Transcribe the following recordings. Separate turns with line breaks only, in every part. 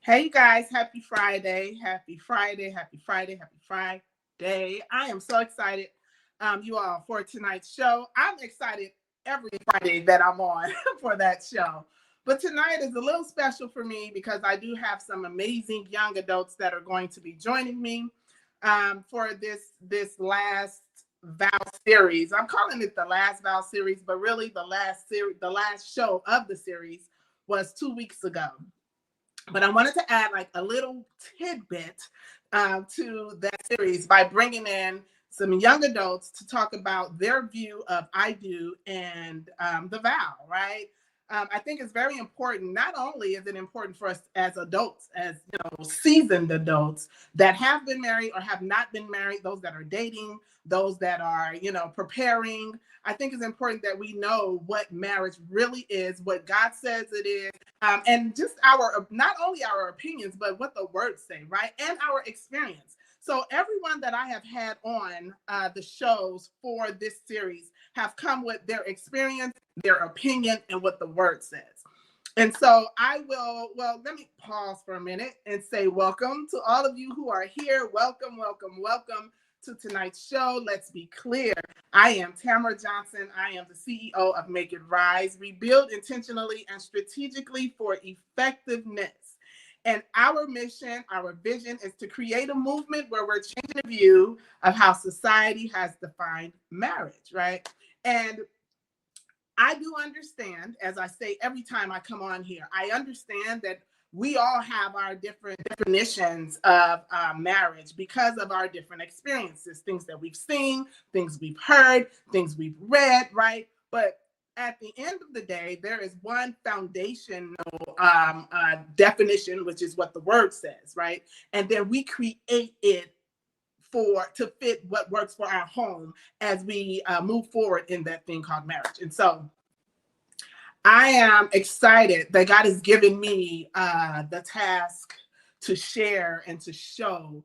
Hey you guys, happy Friday, happy Friday, happy Friday, happy Friday. I am so excited, you all, for tonight's show. I'm excited every Friday that I'm on for that show. But tonight is a little special for me because I do have some amazing young adults that are going to be joining me for this last Vow series. I'm calling it the last Vow series, but really the last show of the series was 2 weeks ago. But I wanted to add like a little tidbit to that series by bringing in some young adults to talk about their view of I do and the vow, right? I think it's very important. Not only is it important for us as adults, as seasoned adults that have been married or have not been married, those that are dating, those that are preparing. I think it's important that we know what marriage really is, what God says it is, and just our not only our opinions, but what the words say, right? And our experience. So everyone that I have had on the shows for this series have come with their experience, their opinion, and what the word says. And so let me pause for a minute and say welcome to all of you who are here. Welcome, welcome, welcome to tonight's show. Let's be clear. I am Tamara Johnson. I am the CEO of Make It Rise, Rebuild Intentionally and Strategically for Effectiveness. And our mission, our vision is to create a movement where we're changing the view of how society has defined marriage, right? And I do understand, as I say every time I come on here, I understand that we all have our different definitions of marriage because of our different experiences, things that we've seen, things we've heard, things we've read, right? But at the end of the day, there is one foundational definition, which is what the word says, right? And then we create it to fit what works for our home as we move forward in that thing called marriage. And so I am excited that God has given me the task to share and to show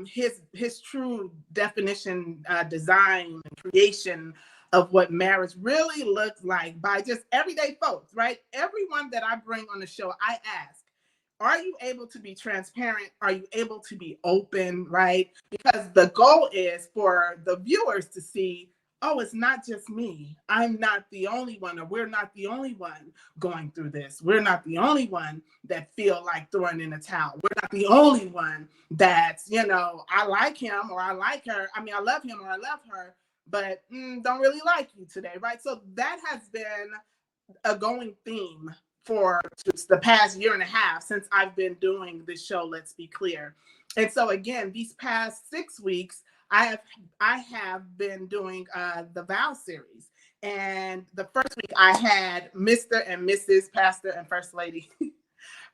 his true definition, design, and creation of what marriage really looks like by just everyday folks, right? Everyone that I bring on the show, I ask, are you able to be transparent? Are you able to be open, right? Because the goal is for the viewers to see, oh, it's not just me. I'm not the only one, or we're not the only one going through this. We're not the only one that feel like throwing in a towel. We're not the only one that's, I like him or I like her. I mean, I love him or I love her, but don't really like you today, right? So that has been a going theme for just the past year and a half since I've been doing this show, Let's Be Clear. And so again, these past 6 weeks, I have been doing the Vow series. And the first week I had Mr. and Mrs. Pastor and First Lady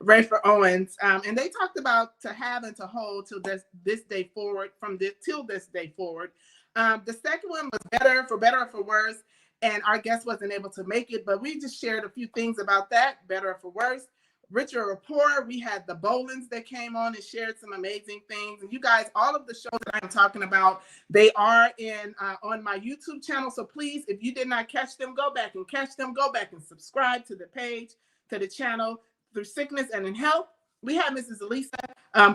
Rayford Owens. And they talked about to have and to hold till this day forward, till this day forward. The second one was better or for worse. And our guest wasn't able to make it, but we just shared a few things about that, better or for worse. Richer or poor, we had the Bolins that came on and shared some amazing things. And you guys, all of the shows that I'm talking about, they are on my YouTube channel. So please, if you did not catch them, go back and catch them. Go back and subscribe to the page, to the channel. Through sickness and in health, we had Mrs. Elisa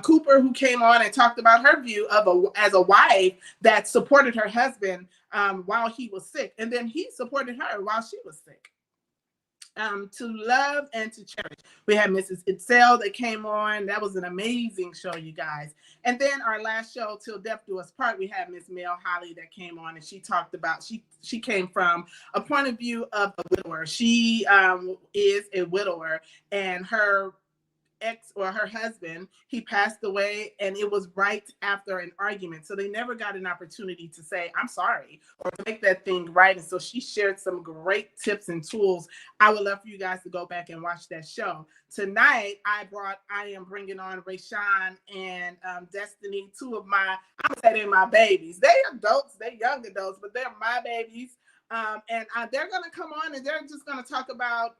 Cooper, who came on and talked about her view as a wife that supported her husband while he was sick. And then he supported her while she was sick. To love and to cherish. We had Mrs. Itzel that came on. That was an amazing show, you guys. And then our last show, Till Death Do Us Part, we had Miss Mel Holly that came on, and she talked about, she came from a point of view of a widower. She is a widower, and her ex or her husband, he passed away, and it was right after an argument. So they never got an opportunity to say, I'm sorry, or to make that thing right. And so she shared some great tips and tools. I would love for you guys to go back and watch that show. Tonight, I am bringing on Shaun and Destiny, two of my, I'm going to say they're my babies. They adults, they young adults, but they're my babies. And they're going to come on and they're just going to talk about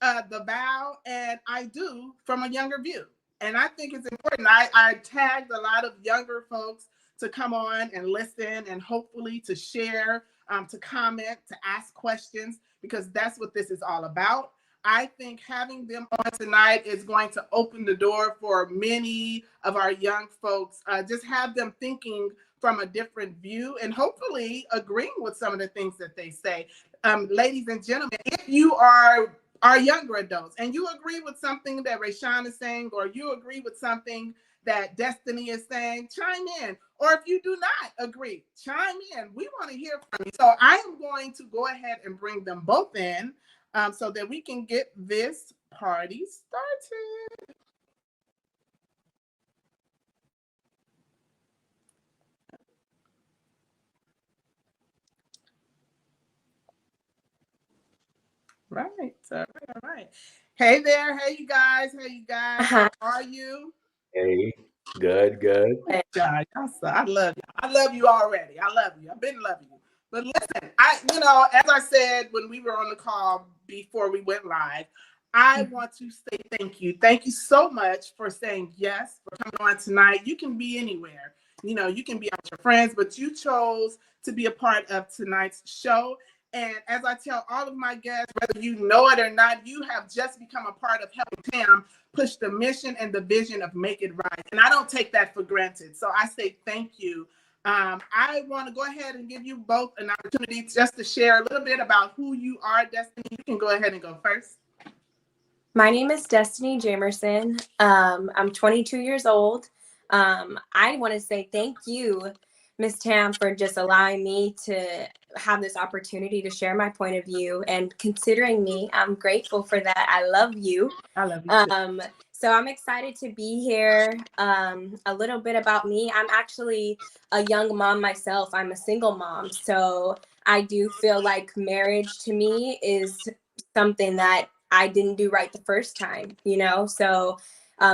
the Vow and I Do from a younger view. And I think it's important. I tagged a lot of younger folks to come on and listen and hopefully to share, to comment, to ask questions, because that's what this is all about. I think having them on tonight is going to open the door for many of our young folks. Just have them thinking from a different view and hopefully agreeing with some of the things that they say. Ladies and gentlemen, if you are younger adults and you agree with something that Shaun is saying, or you agree with something that Destiny is saying, chime in. Or if you do not agree, chime in. We want to hear from you. So I am going to go ahead and bring them both in so that we can get this party started. Right. All right. Hey there. Hey, you guys. Hey, you guys. How are you?
Hey, good, good.
Hey, y'all. I love you. I love you already. I love you. I've been loving you. But listen, as I said when we were on the call before we went live, I want to say thank you. Thank you so much for saying yes, for coming on tonight. You can be anywhere. You can be out with your friends, but you chose to be a part of tonight's show. And as I tell all of my guests, whether you know it or not, you have just become a part of helping Tam push the mission and the vision of Make It Right. And I don't take that for granted. So I say thank you. I want to go ahead and give you both an opportunity just to share a little bit about who you are, Destiny. You can go ahead and go first.
My name is Destiny Jamerson. I'm 22 years old. I want to say thank you, Ms. Tam, for just allowing me to have this opportunity to share my point of view and considering me. I'm grateful for that. I love you.
I love you too.
So I'm excited to be here. A little bit about me. I'm actually a young mom myself. I'm a single mom. So I do feel like marriage to me is something that I didn't do right the first time, so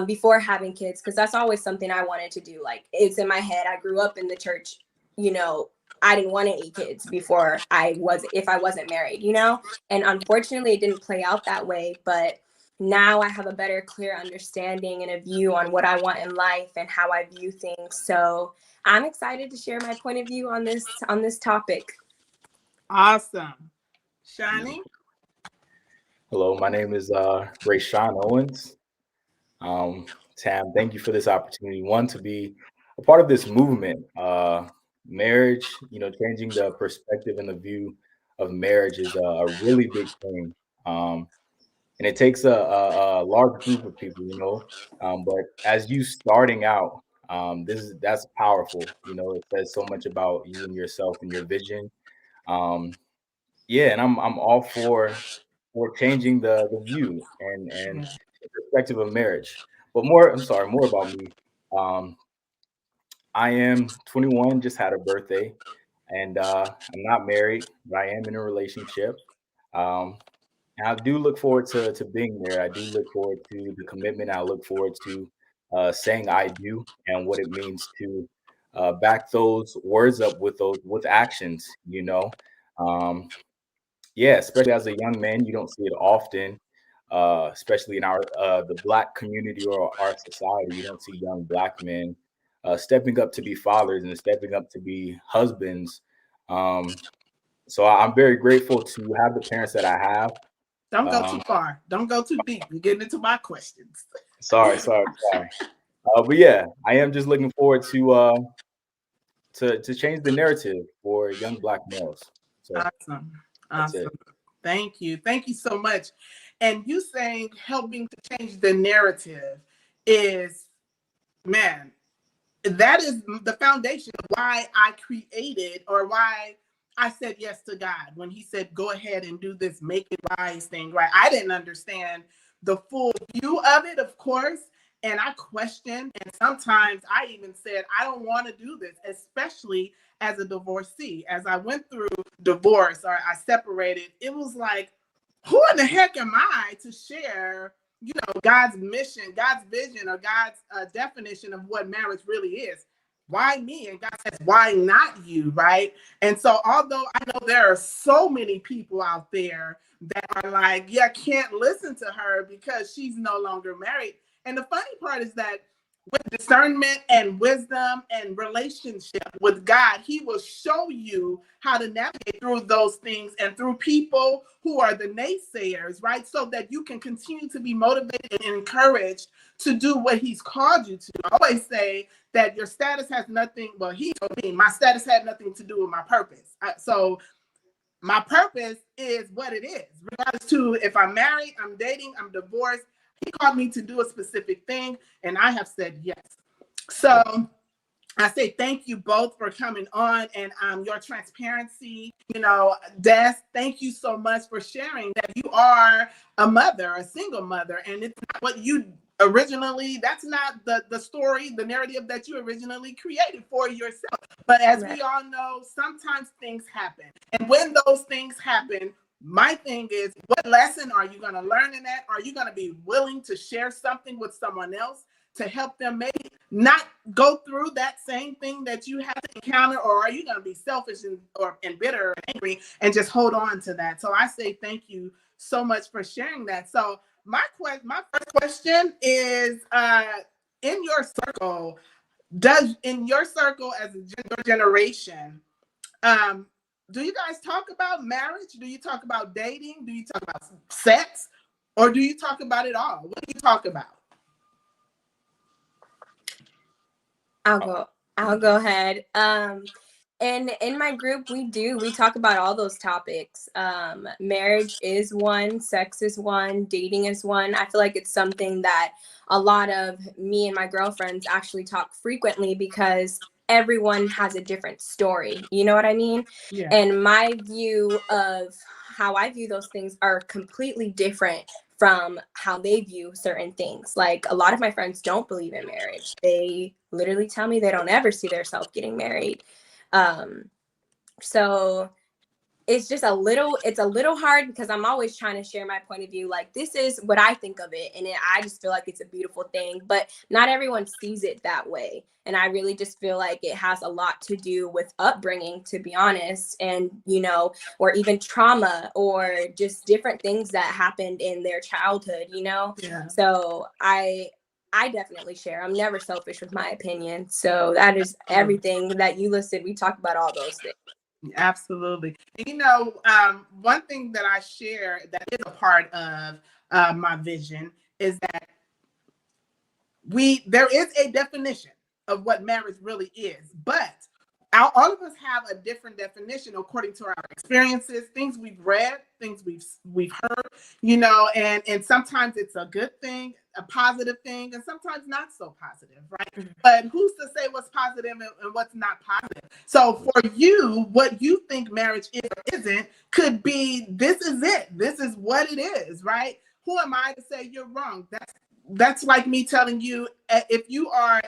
before having kids, because that's always something I wanted to do. Like, it's in my head. I grew up in the church, I didn't want any kids before if I wasn't married, and unfortunately it didn't play out that way. But now I have a better, clear understanding and a view on what I want in life and how I view things. So I'm excited to share my point of view on this topic.
Awesome. Shaun?
Hello, my name is Shaun Owens. Tam, thank you for this opportunity. One, to be a part of this movement. Marriage, changing the perspective and the view of marriage is a really big thing. And it takes a large group of people, but as you starting out, that's powerful. It says so much about you and yourself and your vision. Yeah, and I'm all for changing the view and the perspective of marriage. But more about me. Um, I am 21, just had a birthday, and I'm not married, but I am in a relationship. Um, and I do look forward to being there. I do look forward to the commitment. I look forward to saying I do and what it means to back those words up with actions. Um, yeah, especially as a young man, you don't see it often, especially in the Black community or our society. You don't see young Black men stepping up to be fathers and stepping up to be husbands. So I'm very grateful to have the parents that I have.
Don't go too far. Don't go too deep. You're getting into my questions.
Sorry. But yeah, I am just looking forward to change the narrative for young Black males. So
Awesome. Thank you so much. And you saying helping to change the narrative is, man, that is the foundation of why I created, or why I said yes to God when he said, go ahead and do this Make It Rise thing, right? I didn't understand the full view of it, of course. And I questioned, and sometimes I even said, I don't want to do this, especially as a divorcee. As I went through divorce, or I separated, it was like, who in the heck am I to share, God's mission, God's vision, or God's definition of what marriage really is? Why me? And God says, why not you, right? And so although I know there are so many people out there that are like, yeah, can't listen to her because she's no longer married. And the funny part is that with discernment and wisdom and relationship with God, he will show you how to navigate through those things and through people who are the naysayers, right? So that you can continue to be motivated and encouraged to do what he's called you to. I always say that your status has nothing, well, he told me my status had nothing to do with my purpose. So my purpose is what it is, regardless to if I'm married, I'm dating, I'm divorced. He called me to do a specific thing, and I have said yes. So I say thank you both for coming on, and your transparency, Des, thank you so much for sharing that you are a mother, a single mother, and it's not what you originally, that's not the story, the narrative that you originally created for yourself. But as we all know, sometimes things happen. And when those things happen, my thing is, what lesson are you going to learn in that? Are you going to be willing to share something with someone else to help them maybe not go through that same thing that you have to encounter? Or are you going to be selfish and bitter and angry and just hold on to that? So I say thank you so much for sharing that. So my first question is, in your circle as a generation, do you guys talk about marriage? Do you talk about dating? Do you talk about sex? Or do you talk about it all? What do you talk about?
I'll go ahead. And in my group, we talk about all those topics. Marriage is one, sex is one, dating is one. I feel like it's something that a lot of me and my girlfriends actually talk frequently because everyone has a different story. You know what I mean?
Yeah.
And my view of how I view those things are completely different from how they view certain things. Like, a lot of my friends don't believe in marriage. They literally tell me they don't ever see themselves getting married. So it's just a little hard because I'm always trying to share my point of view. Like, this is what I think of it. And I just feel like it's a beautiful thing, but not everyone sees it that way. And I really just feel like it has a lot to do with upbringing, to be honest. And, or even trauma or just different things that happened in their childhood,
Yeah.
So I definitely share. I'm never selfish with my opinion. So that is everything that you listed. We talk about all those things.
Absolutely. One thing that I share that is a part of my vision is that there is a definition of what marriage really is, but all of us have a different definition according to our experiences, things we've read, things we've heard, and sometimes it's a good thing, a positive thing, and sometimes not so positive, right? Mm-hmm. But who's to say what's positive and what's not positive? So for you, what you think marriage is or isn't could be, this is it. This is what it is, right? Who am I to say you're wrong? That's like me telling you, if you are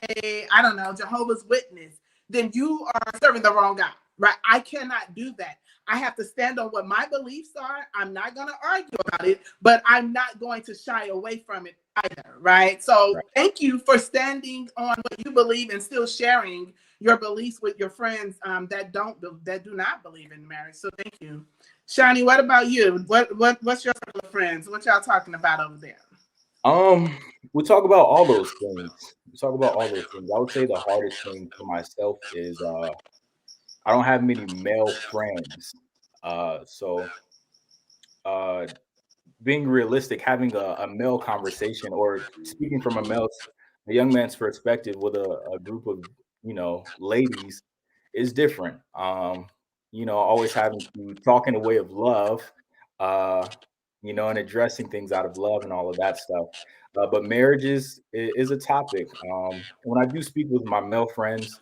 Jehovah's Witness, then you are serving the wrong God, right? I cannot do that. I have to stand on what my beliefs are. I'm not going to argue about it, but I'm not going to shy away from it either, right? So Thank you for standing on what you believe and still sharing your beliefs with your friends that do not believe in marriage. So thank you. Shawnee, what about you? What's your circle of friends? What y'all talking about over there?
We talk about all those things. I would say the hardest thing for myself is I don't have many male friends. So being realistic, having a male conversation or speaking from a young man's perspective with a group of, ladies is different. Always having to talk in a way of love, and addressing things out of love and all of that stuff. But marriage is a topic. When I do speak with my male friends,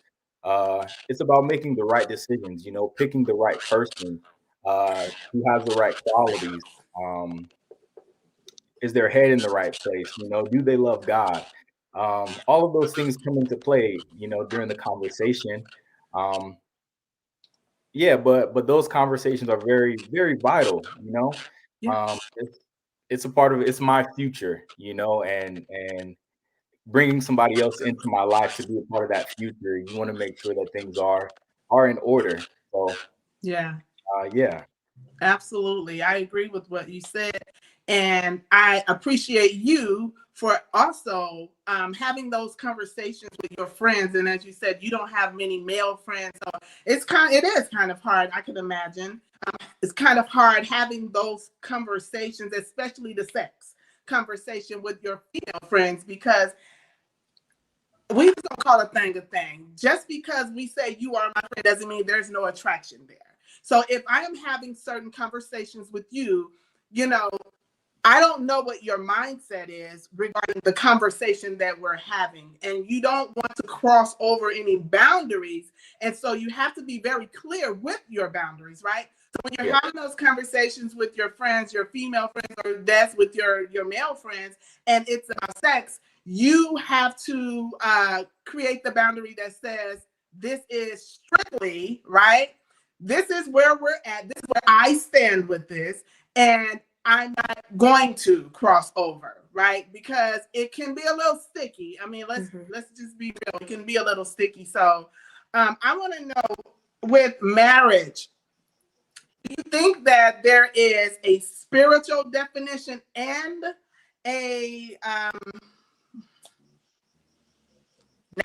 it's about making the right decisions, picking the right person who has the right qualities. Is their head in the right place? Do they love God? All of those things come into play, during the conversation. But those conversations are very, very vital.
Yeah.
It's a part of it's my future, and bringing somebody else into my life to be a part of that future. You want to make sure that things are in order. So
yeah.
Yeah.
Absolutely. I agree with what you said. And I appreciate you for also having those conversations with your friends. And as you said, you don't have many male friends, so it is kind of hard. I can imagine it's kind of hard having those conversations, especially the sex conversation with your female friends, because we just don't call a thing a thing. Just because we say you are my friend doesn't mean there's no attraction there. So if I am having certain conversations with you, you know, I don't know what your mindset is regarding the conversation that we're having, and you don't want to cross over any boundaries. And so you have to be very clear with your boundaries, right? So when you're having those conversations with your friends, your female friends, or that's with your male friends, and it's about sex, you have to create the boundary that says, this is strictly, right? This is where we're at. This is where I stand with this. And I'm not going to cross over, right? Because it can be a little sticky. I mean, let's just be real. It can be a little sticky. So I want to know, with marriage, do you think that there is a spiritual definition and a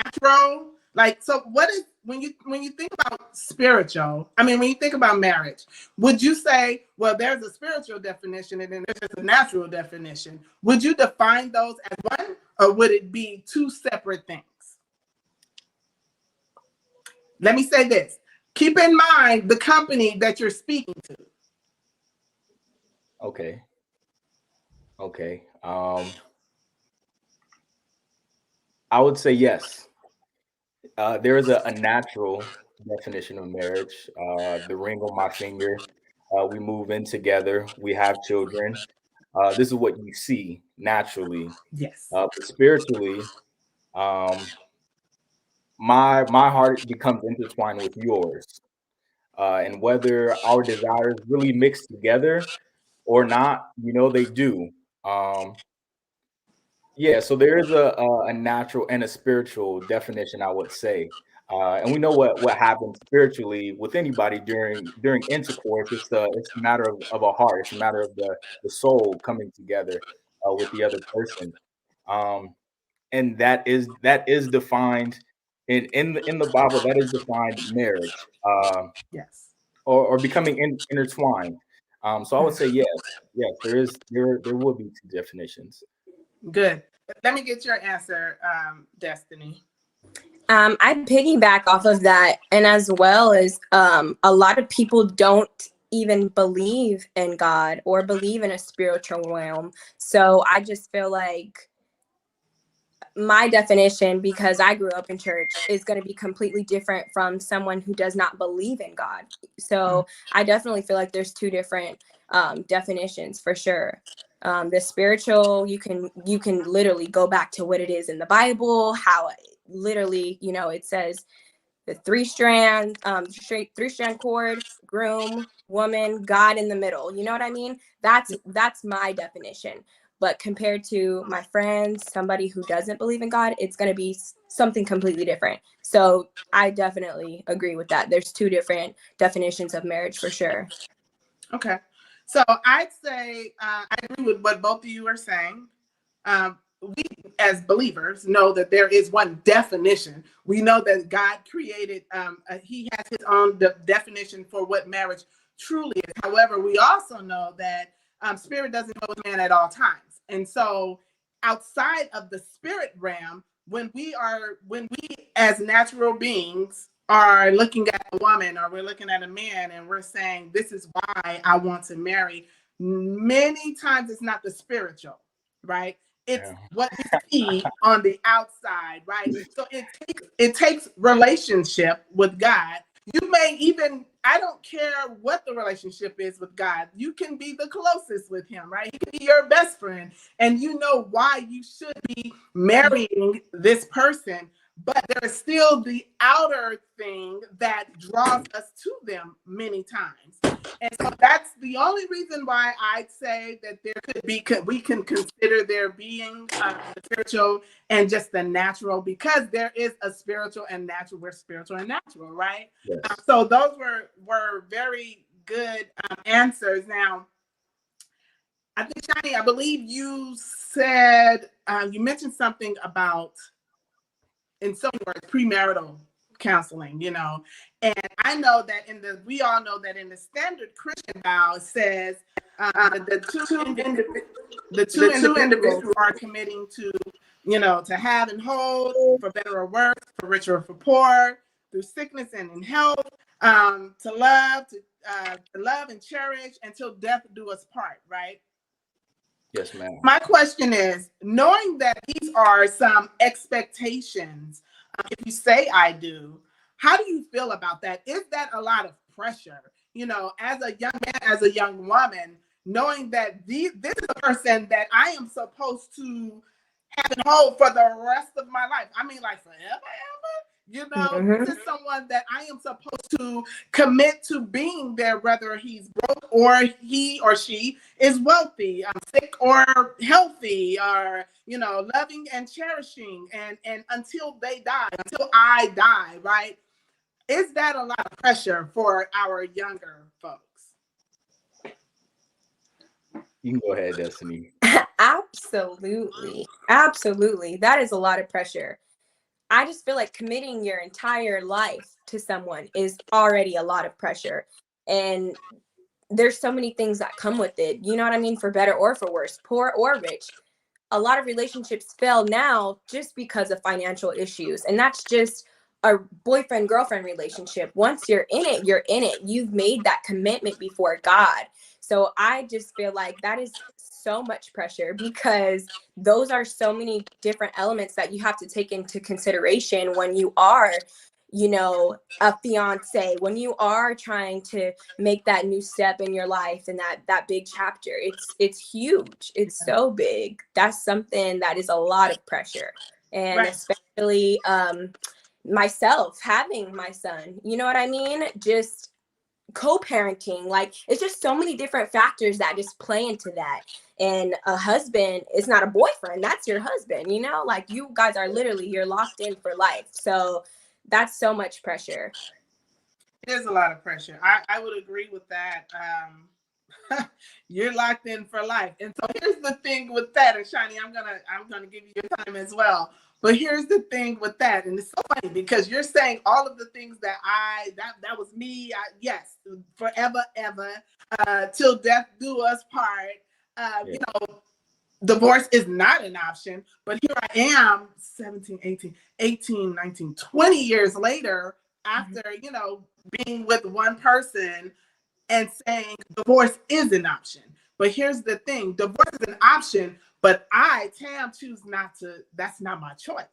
natural? Like, so what is, when you think about spiritual, I mean, when you think about marriage, would you say, well, there's a spiritual definition and then there's just a natural definition? Would you define those as one, or would it be two separate things? Let me say this. Keep in mind the company that you're speaking to.
Okay. I would say yes. There is a natural definition of marriage. The ring on my finger. We move in together. We have children. This is what you see naturally.
Yes.
But spiritually, my heart becomes intertwined with yours, and whether our desires really mix together or not, they do. Um, Yeah, so there is a natural and a spiritual definition, I would say, and we know what happens spiritually with anybody during intercourse. It's a matter of a heart. It's a matter of the soul coming together with the other person, and that is defined in the Bible. That is defined marriage,
Yes.
or becoming intertwined. So I would say yes, there will be two definitions.
Good. Let me get your answer, Destiny.
I piggyback off of that, and as well as a lot of people don't even believe in God or believe in a spiritual realm. So I just feel like my definition, because I grew up in church, is going to be completely different from someone who does not believe in God. So I definitely feel like there's two different definitions for sure. The spiritual, you can literally go back to what it is in the Bible, how literally, it says the three-strand cord, groom, woman, God in the middle. You know what I mean? That's my definition. But compared to my friends, somebody who doesn't believe in God, it's going to be something completely different. So I definitely agree with that. There's two different definitions of marriage for sure.
Okay. So I'd say I agree with what both of you are saying. We as believers know that there is one definition. We know that God created, he has his own definition for what marriage truly is. However, we also know that spirit doesn't go with man at all times. And so outside of the spirit realm, when we as natural beings are looking at a woman, or we're looking at a man and we're saying, this is why I want to marry, many times it's not the spiritual, right? It's what we see on the outside, right? So it takes relationship with God. You may even, I don't care what the relationship is with God. You can be the closest with him, right? He can be your best friend, and you know why you should be marrying this person. But there's still the outer thing that draws us to them many times. And so that's the only reason why I'd say that there could be, we can consider there being the spiritual and just the natural, because there is a spiritual and natural. We're spiritual and natural, right?
Yes.
So those were very good answers. Now, I think, Shani, I believe you said, you mentioned something about, in so many words, premarital counseling, and I know that we all know that in the standard Christian vow, it says that the two individuals are committing to, to have and hold, for better or worse, for richer or for poor, through sickness and in health, to love and cherish until death do us part, right?
Yes, ma'am.
My question is, knowing that these are some expectations, if you say I do, how do you feel about that? Is that a lot of pressure? As a young man, as a young woman, knowing that this is a person that I am supposed to have and hold for the rest of my life. I mean, like forever, ever.
Mhm.
This is someone that I am supposed to commit to being there, whether he's broke or he or she is wealthy, sick or healthy, or loving and cherishing, and until they die, until I die, right? Is that a lot of pressure for our younger folks?
You can go ahead, Destiny.
Absolutely. Absolutely. That is a lot of pressure. I just feel like committing your entire life to someone is already a lot of pressure. And there's so many things that come with it. You know what I mean? For better or for worse, poor or rich. A lot of relationships fail now just because of financial issues. And that's just a boyfriend girlfriend relationship. Once you're in it, you're in it. You've made that commitment before God. So I just feel like that is so much pressure, because those are so many different elements that you have to take into consideration when you are, a fiance, when you are trying to make that new step in your life, and that big chapter. It's huge. It's so big. That's something that is a lot of pressure. And
Right.
especially myself having my son, you know what I mean? Just co-parenting, like it's just so many different factors that just play into that. And a husband is not a boyfriend, that's your husband, like you guys are literally, you're locked in for life. So that's so much pressure.
It is a lot of pressure. I would agree with that. You're locked in for life. And so here's the thing with that, and Shani, I'm gonna give you your time as well. But here's the thing with that, and it's so funny because you're saying all of the things that that was me. Yes, forever, ever, till death do us part.
Yeah.
Divorce is not an option. But here I am, 17, 18, 19, 20 years later, after being with one person, and saying divorce is an option. But here's the thing, divorce is an option, but Tam, choose not to, that's not my choice.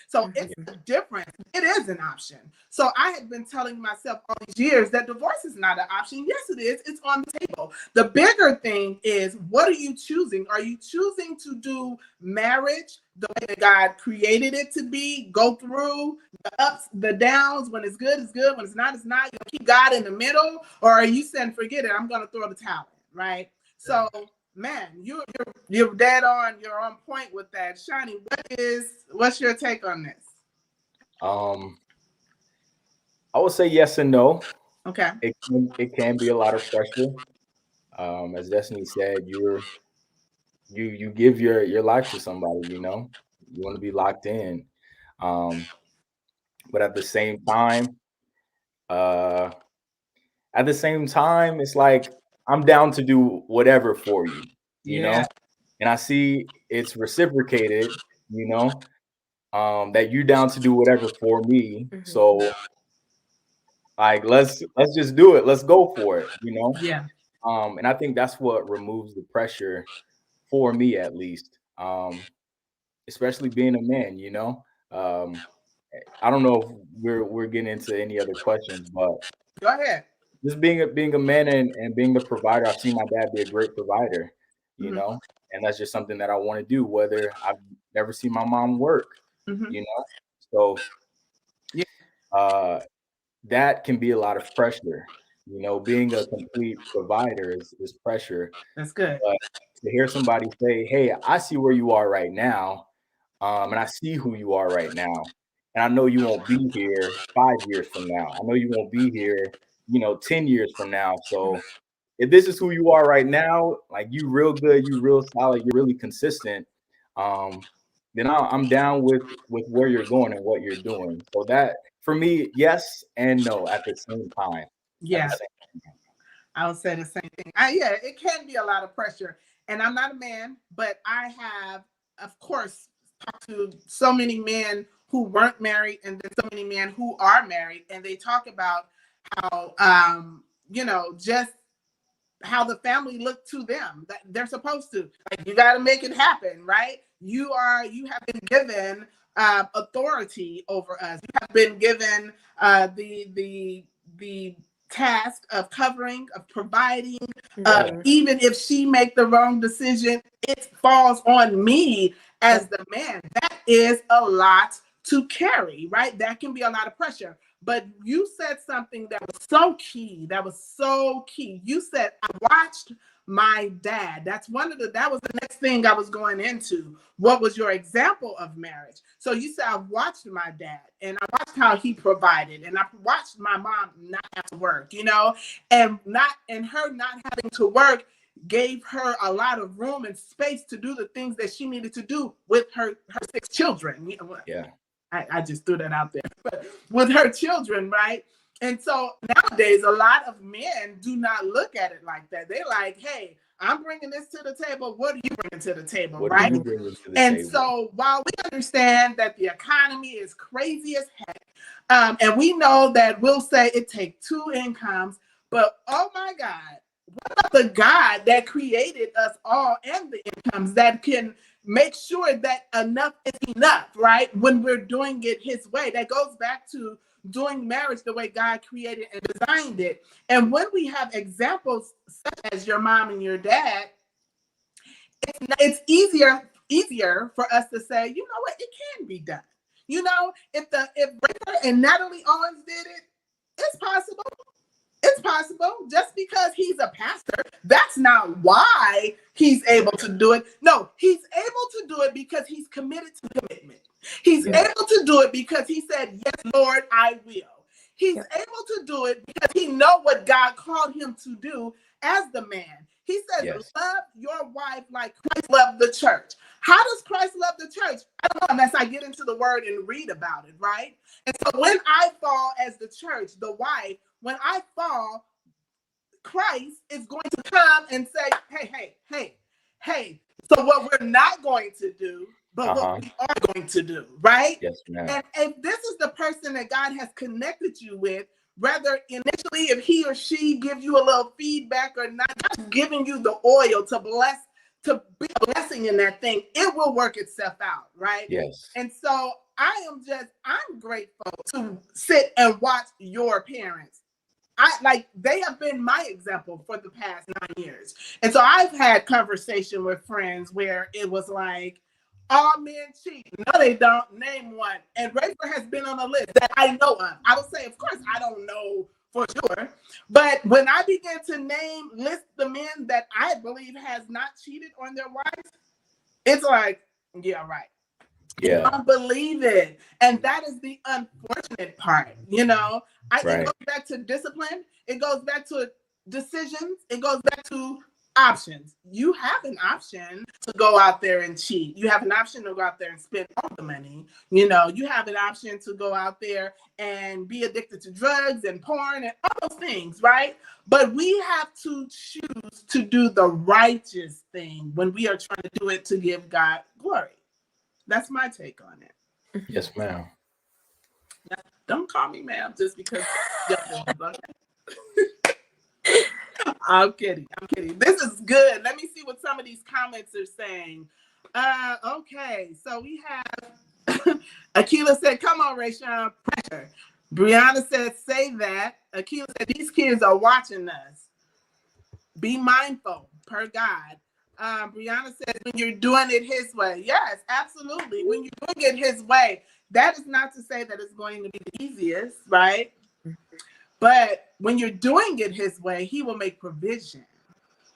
So it's different. It is an option. So I had been telling myself all these years that divorce is not an option. Yes, it is. It's on the table. The bigger thing is, what are you choosing? Are you choosing to do marriage the way that God created it to be? Go through the ups, the downs. When it's good, it's good. When it's not, it's not. You keep God in the middle. Or are you saying, forget it, I'm going to throw the towel in, right? So, man, you're dead on. You're on point with that. Shani, what's your take on this?
I would say yes and no.
Okay.
It can be a lot of pressure. As Destiny said, you give your life to somebody, you want to be locked in. But at the same time, it's like I'm down to do whatever for you,
Yeah.
and I see it's reciprocated, that you're down to do whatever for me.
Mhm.
So like let's just do it. Let's go for it,
Yeah.
And I think that's what removes the pressure for me, at least. Especially being a man, I don't know if we're getting into any other questions, but
Go ahead.
just being a man and being the provider, I've seen my dad be a great provider,
Mm-hmm.
And that's just something that I want to do, whether I've never seen my mom work,
Mm-hmm.
So
Yeah.
That can be a lot of pressure. Being a complete provider is pressure.
That's good.
But to hear somebody say, "Hey, I see where you are right now, and I see who you are right now, and I know you won't be here 5 years from now. I know you won't be here, 10 years from now. So if this is who you are right now, like you real good, you real solid, you're really consistent, then I'm down with where you're going and what you're doing. So that for me, yes and no at the same time. At the
Yeah,
same time.
I would say the same thing. Yeah, it can be a lot of pressure. And I'm not a man, but I have, of course, talked to so many men who weren't married and then so many men who are married. And they talk about how, just how the family look to them, that they're supposed to. Like, you got to make it happen, right? You have been given authority over us. You have been given the task of covering, of providing. Even if she make the wrong decision, it falls on me as the man. That is a lot to carry, right? That can be a lot of pressure. But you said something that was so key. You said, I watched my dad. That was the next thing I was going into. What was your example of marriage? So you said, I watched my dad and I watched how he provided, and I watched my mom not have to work, and her not having to work gave her a lot of room and space to do the things that she needed to do with her 6 children.
Yeah.
I just threw that out there, but with her children, right? And so nowadays, a lot of men do not look at it like that. They're like, hey, I'm bringing this to the table. What are you bringing to the table, right? And so while we understand that the economy is crazy as heck, and we know that we'll say it takes 2 incomes, but oh my God, what about the God that created us all and the incomes that can make sure that enough is enough, right? When we're doing it his way. That goes back to doing marriage the way God created and designed it. And when we have examples such as your mom and your dad, it's easier for us to say, you know what, it can be done. If Rafer and Natalie Owens did it, it's possible. It's possible. Just because he's a pastor, that's not why he's able to do it. No, he's able to do it because he's committed to commitment. He's able to do it because he said, yes, Lord, I will. He's able to do it because he knows what God called him to do as the man. He says, love your wife like Christ loved the church. How does Christ love the church? I don't know unless I get into the word and read about it, right? And so when I fall as the church, the wife, when I fall, Christ is going to come and say, hey. So what we're not going to do, but what we are going to do, right?
Yes, ma'am.
And if this is the person that God has connected you with, whether initially if he or she gives you a little feedback or not, just giving you the oil to be a blessing in that thing, it will work itself out, right?
Yes.
And so I'm grateful to sit and watch your parents. They have been my example for the past 9 years. And so I've had conversation with friends where it was like, all men cheat. No, they don't. Name one. And Rafer has been on a list that I know of. I would say, of course, I don't know for sure. But when I began to list the men that I believe has not cheated on their wives, it's like, yeah, right.
Yeah.
I don't believe it. And that is the unfortunate part, It goes back to discipline. It goes back to decisions. It goes back to options. You have an option to go out there and cheat. You have an option to go out there and spend all the money. You have an option to go out there and be addicted to drugs and porn and all those things, right? But we have to choose to do the righteous thing when we are trying to do it to give God glory. That's my take on it.
Yes, ma'am.
Don't call me ma'am just because. I'm kidding. This is good. Let me see what some of these comments are saying. Okay, so we have Akila said, come on, Rayshawn, pressure. Brianna said, say that. Akila said, these kids are watching us. Be mindful, per God. Brianna says, when you're doing it his way. Yes, absolutely. When you're doing it his way, that is not to say that it's going to be the easiest, right? But when you're doing it his way, he will make provision.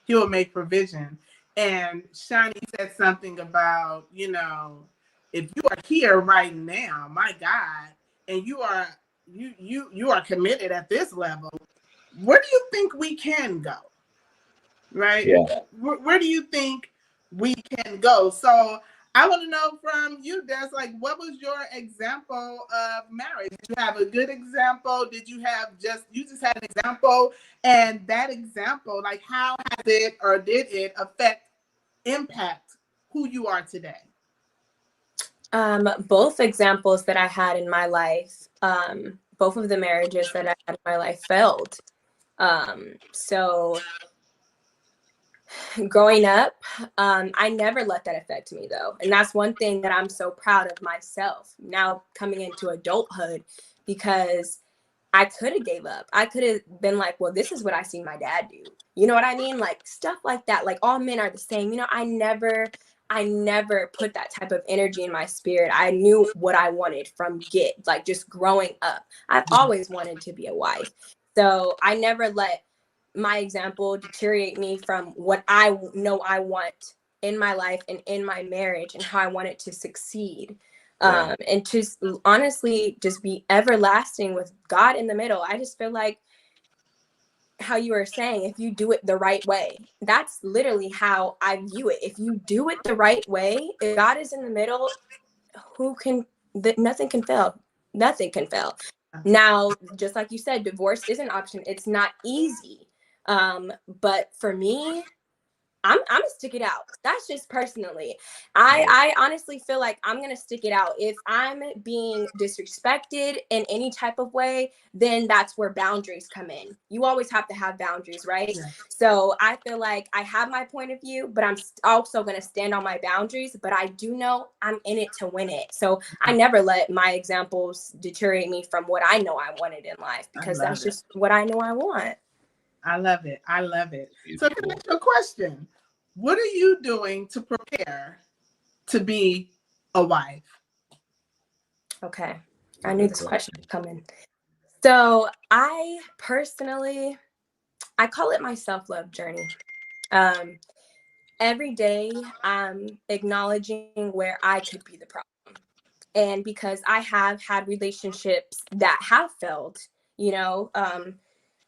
He will make provision. And Shaun said something about, if you are here right now, my God, and you are committed at this level, where do you think we can go? right?
Yeah.
Where do you think we can go? So I want to know from you, Des, like, what was your example of marriage? Did you have a good example? Did you have you just had an example? And that example, like, how has it or did it impact who you are today?
Both examples that I had in my life, both of the marriages that I had in my life failed. So growing up, I never let that affect me though. And that's one thing that I'm so proud of myself now coming into adulthood, because I could have gave up. I could have been like, well, this is what I see my dad do. You know what I mean? Like stuff like that. Like all men are the same. You know, I never put that type of energy in my spirit. I knew what I wanted from like just growing up. I've always wanted to be a wife. So I never let my example deteriorate me from what I know I want in my life and in my marriage and how I want it to succeed. And to honestly just be everlasting with God in the middle. I just feel like how you were saying, if you do it the right way, that's literally how I view it. If you do it the right way, if God is in the middle, nothing can fail. Nothing can fail. Now, just like you said, divorce is an option. It's not easy. But for me, I'm gonna stick it out. That's just personally. I honestly feel like I'm gonna stick it out. If I'm being disrespected in any type of way, then that's where boundaries come in. You always have to have boundaries, right? Yeah. So I feel like I have my point of view, but I'm also gonna stand on my boundaries. But I do know I'm in it to win it. So I never let my examples deteriorate me from what I know I wanted in life, because that's just what I know I want.
I love it. I love it. So can I ask you a question? What are you doing to prepare to be a wife?
Okay. I knew this question was coming. So I personally, I call it my self-love journey. Every day I'm acknowledging where I could be the problem. And because I have had relationships that have failed, you know,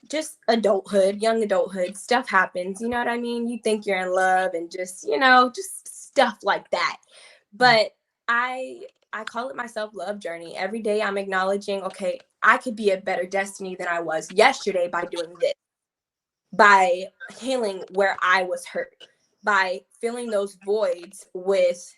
just young adulthood, stuff happens, you know what I mean? You think you're in love and just, you know, just stuff like that. But I call it my self-love journey. Every day I'm acknowledging, okay, I could be a better destiny than I was yesterday by doing this, by healing where I was hurt, by filling those voids with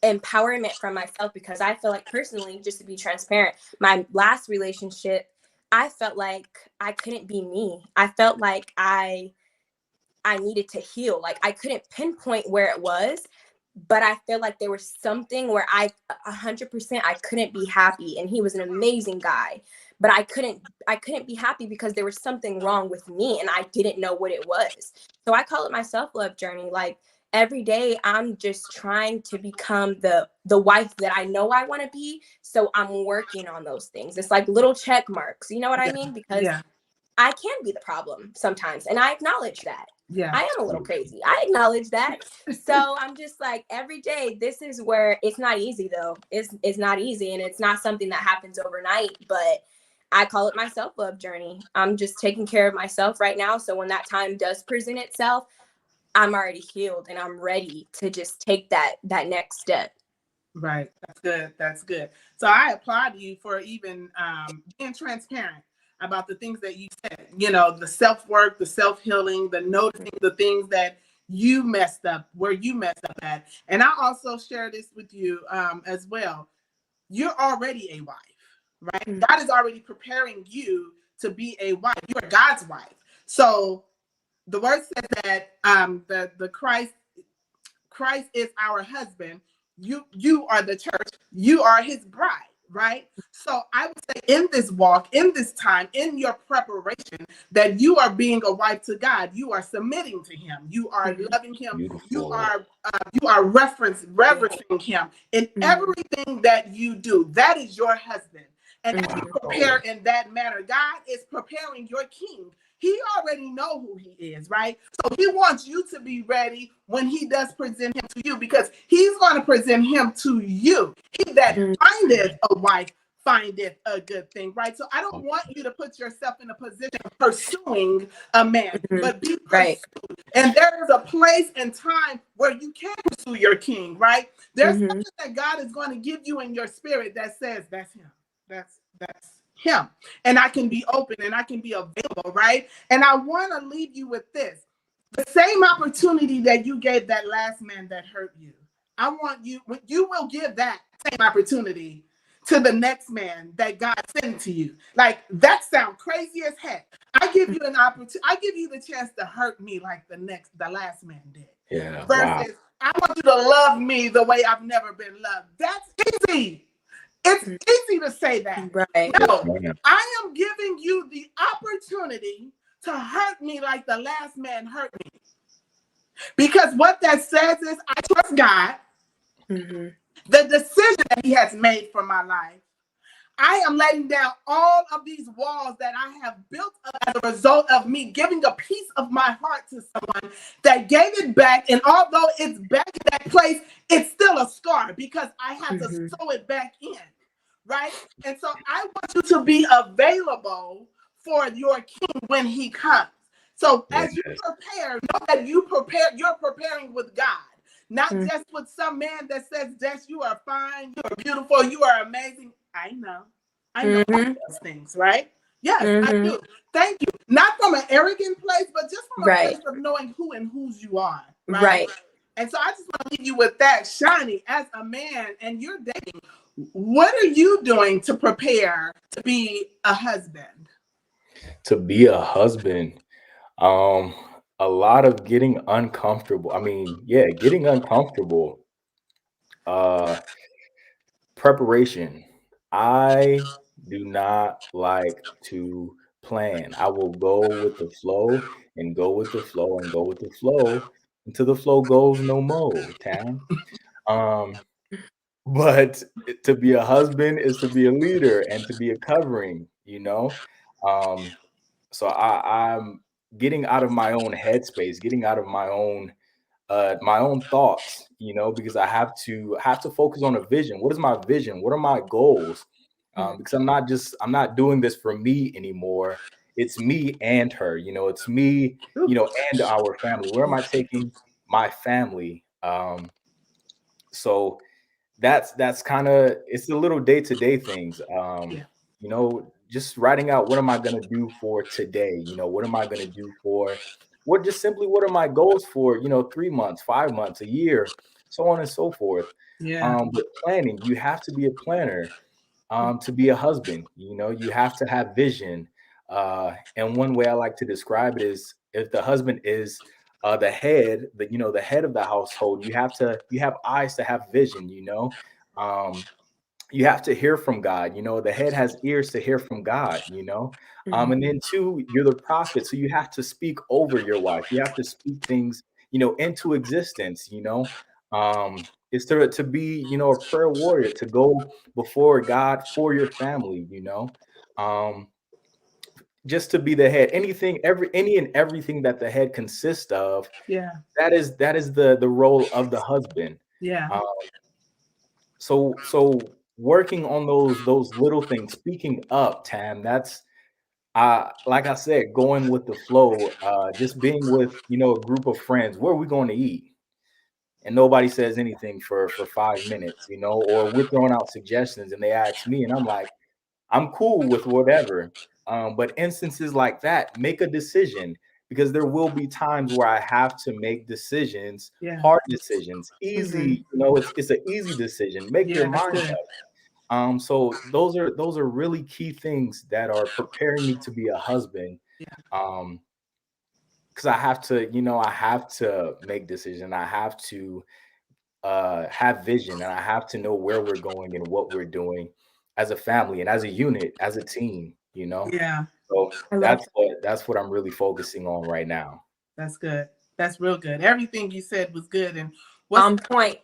empowerment from myself. Because I feel like personally, just to be transparent, my last relationship, I felt like I couldn't be me. I felt like I needed to heal. Like I couldn't pinpoint where it was, but I feel like there was something where 100% I couldn't be happy. And he was an amazing guy, but I couldn't be happy because there was something wrong with me and I didn't know what it was. So I call it my self-love journey. Like every day I'm just trying to become the wife that I know I want to be. So I'm working on those things. It's like little check marks, you know what I mean? Because I can be the problem sometimes. And I acknowledge that. Yeah, I am a little crazy. I acknowledge that. So I'm just like, every day, this is where it's not easy though. It's not easy. And it's not something that happens overnight, but I call it my self-love journey. I'm just taking care of myself right now. So when that time does present itself, I'm already healed and I'm ready to just take that next step.
Right. That's good. That's good. So I applaud you for even being transparent about the things that you said, you know, the self-work, the self-healing, the noticing the things that you messed up, where you messed up at. And I also share this with you as well. You're already a wife, right? Mm-hmm. God is already preparing you to be a wife. You are God's wife. So the word says that the Christ is our husband. You are the church. You are his bride. Right? So I would say in this walk, in this time, in your preparation, that you are being a wife to God. You are submitting to him. You are loving him. Beautiful. You are reverencing him in everything that you do. That is your husband. And as you prepare in that manner, God is preparing your king. He already know who he is, right? So he wants you to be ready when he does present him to you, because he's going to present him to you. He that findeth a wife findeth a good thing, right? So I don't want you to put yourself in a position of pursuing a man, but be pursued. And there is a place and time where you can pursue your king, right? There's something that God is going to give you in your spirit that says, that's him. That's him. And I can be open and I can be available, right? And I want to leave you with this. The same opportunity that you gave that last man that hurt you, I want you will give that same opportunity to the next man that God sent to you. Like, that sounds crazy as heck. I give you an opportunity. I give you the chance to hurt me like the last man did.
Yeah.
Versus, I want you to love me the way I've never been loved. That's easy. It's easy to say that.
Right.
No, I am giving you the opportunity to hurt me like the last man hurt me. Because what that says is, I trust God. The decision that he has made for my life. I am letting down all of these walls that I have built up as a result of me giving a piece of my heart to someone that gave it back. And although it's back in that place, it's still a scar because I had to sew it back in, right? And so I want you to be available for your king when he comes. So as you prepare, know that you're preparing with God. Not just with some man that says, Des, you are fine, you are beautiful, you are amazing. I know all those things, right? Yes, I do. Thank you. Not from an arrogant place, but just from a place of knowing who and whose you are. Right. And so I just want to leave you with that. Shawnee, as a man and you're dating, what are you doing to prepare to be a husband?
To be a husband, a lot of getting uncomfortable. I mean, getting uncomfortable. Preparation. I do not like to plan. I will go with the flow and go with the flow and go with the flow until the flow goes no more, Tam. But to be a husband is to be a leader and to be a covering, you know. So I'm getting out of my own headspace, getting out of my own thoughts, you know, because I have to focus on a vision. What is my vision? What are my goals? Because I'm not doing this for me anymore. It's me and her, you know, it's me, you know, and our family. Where am I taking my family? So that's kind of, it's the little day-to-day things. You know, just writing out, what am I going to do for today? You know, what am I going to do for what are my goals for, you know, 3 months, 5 months, a year, so on and so forth. But planning, you have to be a planner to be a husband. You know, you have to have vision. And one way I like to describe it is, if the husband is the head, the head of the household, you have eyes to have vision, you know. You have to hear from God. You know, the head has ears to hear from God, you know. And then two, you're the prophet. So you have to speak over your wife. You have to speak things, you know, into existence, you know. It's to be, you know, a prayer warrior, to go before God for your family, you know. Just to be the head. Any and everything that the head consists of, that is the role of the husband. So working on those little things, speaking up, Tam, that's like I said, going with the flow, just being with, you know, a group of friends. Where are we going to eat? And nobody says anything for 5 minutes, you know, or we're throwing out suggestions and they ask me and I'm like, I'm cool with whatever. But instances like that, make a decision, because there will be times where I have to make decisions, hard decisions. Easy, you know, it's an easy decision. Make your mind up. So those are really key things that are preparing me to be a husband. Because I have to make decisions. I have to have vision, and I have to know where we're going and what we're doing as a family and as a unit, as a team, you know. So that's what I'm really focusing on right now.
That's good. That's real good. Everything you said was good. And
on point.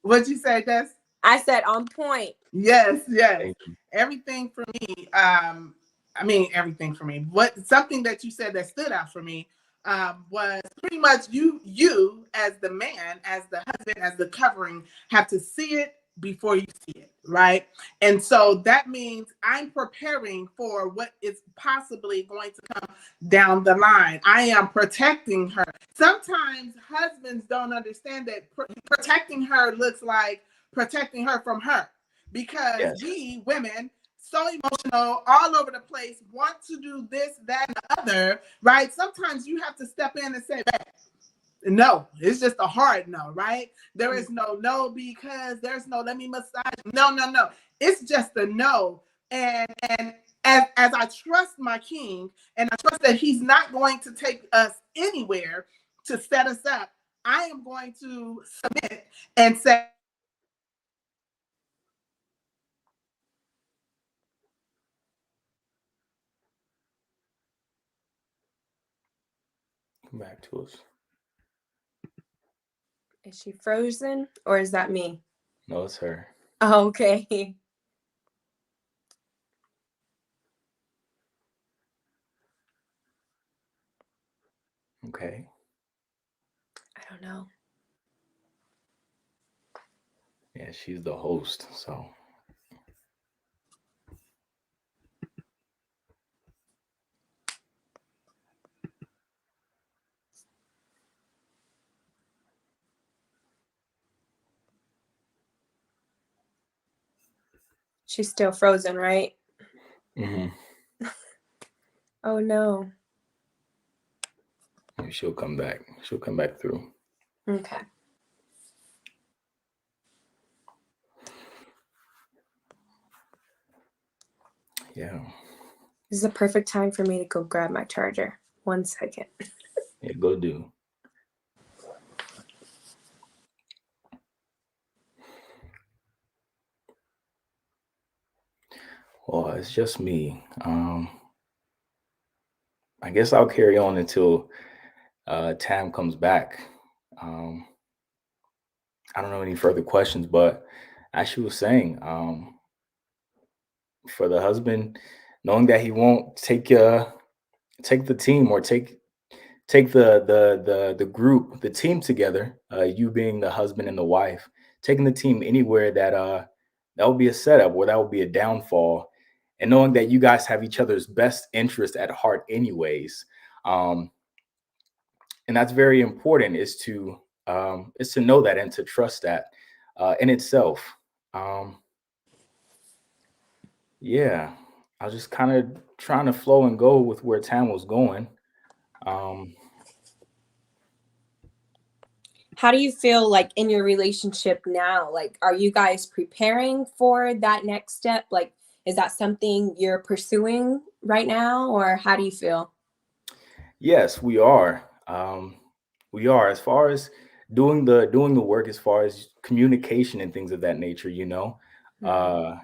What'd you say, Des?
I said on point.
Yes. Everything for me. Everything for me. Something that you said that stood out for me was pretty much you as the man, as the husband, as the covering, have to see it before you see it, right? And so that means I'm preparing for what is possibly going to come down the line. I am protecting her. Sometimes husbands don't understand that protecting her looks like protecting her from her, because
Yes.
we women, so emotional, all over the place, want to do this, that, and the other, right? Sometimes you have to step in and say, no, it's just a hard no, right? There is no because there's no let me massage. No. It's just a no. And as I trust my king, and I trust that he's not going to take us anywhere to set us up, I am going to submit and say,
Come back to us.
Is she frozen or is that me?
No, it's her.
Oh, okay.
Okay.
I don't know.
Yeah, she's the host, so.
She's still frozen, right?
Mm-hmm.
Oh no.
Maybe she'll come back. She'll come back through.
Okay.
Yeah.
This is a perfect time for me to go grab my charger. 1 second.
Yeah, go do. Well, it's just me. I guess I'll carry on until Tam comes back. I don't know any further questions, but as she was saying, for the husband, knowing that he won't take the team or take the group, the team together, you being the husband and the wife, taking the team anywhere that would be a setup or that would be a downfall, and knowing that you guys have each other's best interest at heart anyways. And that's very important, is to know that and to trust that in itself. Yeah, I was just kind of trying to flow and go with where Tam was going.
How do you feel like in your relationship now? Like, are you guys preparing for that next step? Like, is that something you're pursuing right now, or how do you feel?
Yes, we are. We are, as far as doing the work, as far as communication and things of that nature. Uh,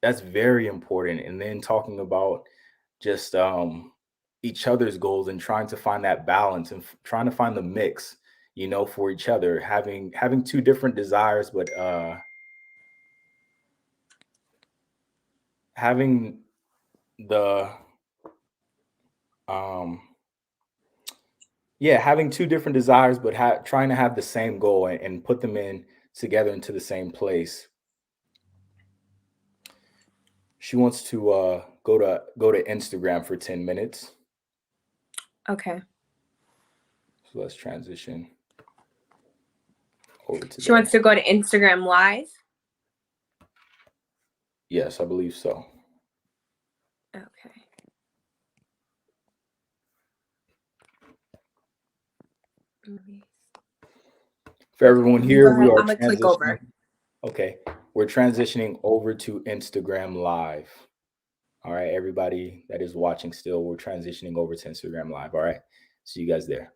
that's very important. And then talking about just each other's goals and trying to find that balance and trying to find the mix, for each other, having two different desires, but having the um yeah, having two different desires, but trying to have the same goal and put them in together into the same place. She wants to go to Instagram for 10 minutes.
Okay.
So let's transition over to
She wants
there.
to go to Instagram Live.
Yes, I believe so.
Okay.
For everyone
You
here,
go
we
ahead.
are
I'm gonna click over.
transitioning. Okay, we're transitioning over to Instagram Live. All right, everybody that is watching still, we're transitioning over to Instagram Live. All right, see you guys there.